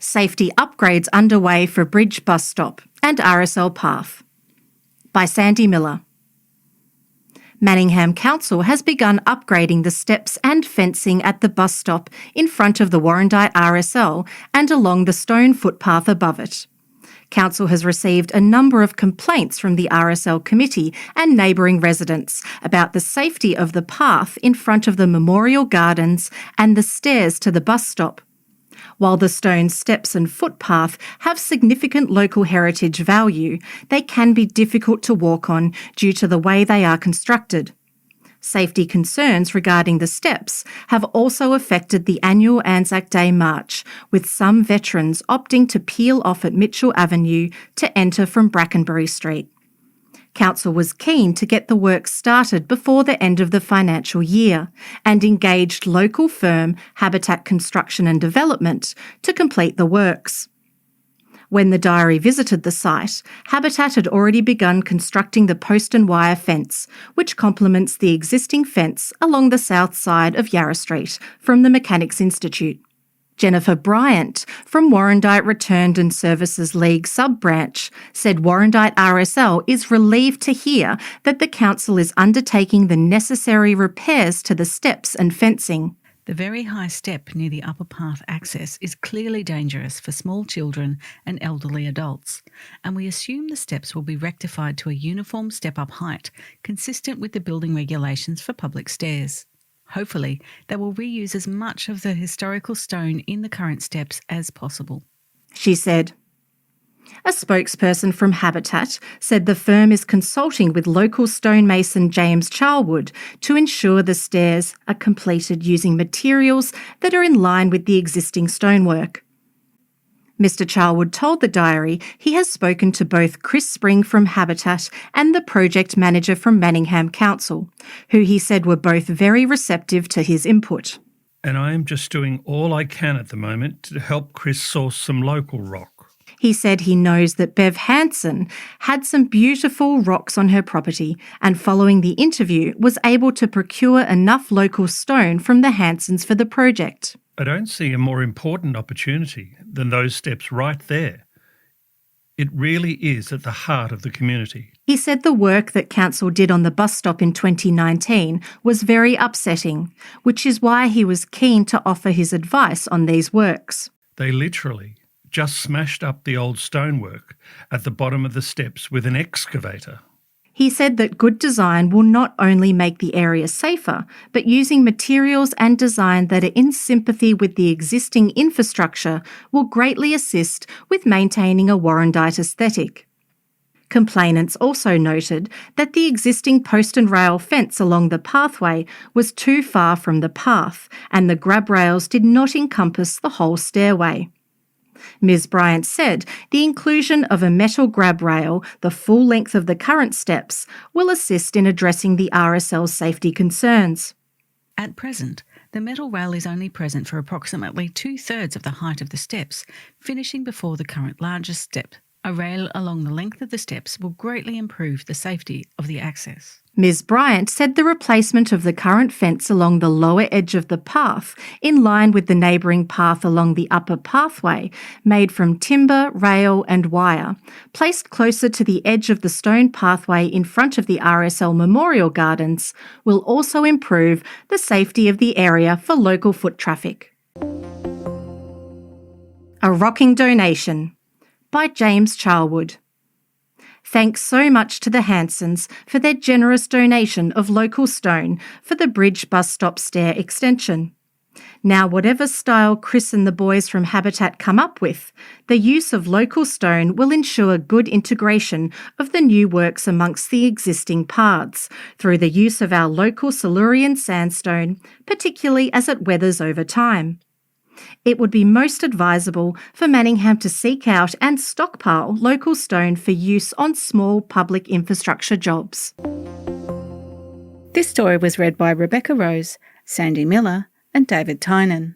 Safety upgrades underway for Bridge Bus Stop and RSL Path. By Sandy Miller. Manningham Council has begun upgrading the steps and fencing at the bus stop in front of the Warrandyte RSL and along the stone footpath above it. Council has received a number of complaints from the RSL committee and neighbouring residents about the safety of the path in front of the Memorial Gardens and the stairs to the bus stop. While the stone steps and footpath have significant local heritage value, they can be difficult to walk on due to the way they are constructed. Safety concerns regarding the steps have also affected the annual Anzac Day March, with some veterans opting to peel off at Mitchell Avenue to enter from Brackenbury Street. Council was keen to get the work started before the end of the financial year and engaged local firm Habitat Construction and Development to complete the works. When the Diary visited the site, Habitat had already begun constructing the post and wire fence, which complements the existing fence along the south side of Yarra Street from the Mechanics Institute. Jennifer Bryant from Warrandyte Returned and Services League sub-branch said Warrandyte RSL is relieved to hear that the council is undertaking the necessary repairs to the steps and fencing. The very high step near the upper path access is clearly dangerous for small children and elderly adults, and we assume the steps will be rectified to a uniform step-up height consistent with the building regulations for public stairs. Hopefully, they will reuse as much of the historical stone in the current steps as possible, she said. A spokesperson from Habitat said the firm is consulting with local stonemason James Charlwood to ensure the stairs are completed using materials that are in line with the existing stonework. Mr. Charlwood told the Diary he has spoken to both Chris Spring from Habitat and the project manager from Manningham Council, who he said were both very receptive to his input. And I am just doing all I can at the moment to help Chris source some local rock. He said he knows that Bev Hansen had some beautiful rocks on her property and following the interview was able to procure enough local stone from the Hansens for the project. I don't see a more important opportunity than those steps right there. It really is at the heart of the community. He said the work that Council did on the bus stop in 2019 was very upsetting, which is why he was keen to offer his advice on these works. They literally just smashed up the old stonework at the bottom of the steps with an excavator. He said that good design will not only make the area safer, but using materials and design that are in sympathy with the existing infrastructure will greatly assist with maintaining a Warrandyte aesthetic. Complainants also noted that the existing post and rail fence along the pathway was too far from the path and the grab rails did not encompass the whole stairway. Ms. Bryant said the inclusion of a metal grab rail the full length of the current steps will assist in addressing the RSL's safety concerns. At present, the metal rail is only present for approximately 2/3 of the height of the steps, finishing before the current largest step. A rail along the length of the steps will greatly improve the safety of the access. Ms. Bryant said the replacement of the current fence along the lower edge of the path, in line with the neighbouring path along the upper pathway, made from timber, rail and wire, placed closer to the edge of the stone pathway in front of the RSL Memorial Gardens, will also improve the safety of the area for local foot traffic. A rocking donation. By James Charlwood. Thanks so much to the Hansens for their generous donation of local stone for the Bridge bus stop stair extension. Now, whatever style Chris and the boys from Habitat come up with, the use of local stone will ensure good integration of the new works amongst the existing paths through the use of our local Silurian sandstone, particularly as it weathers over time. It would be most advisable for Manningham to seek out and stockpile local stone for use on small public infrastructure jobs. This story was read by Rebecca Rose, Sandy Miller and David Tynan.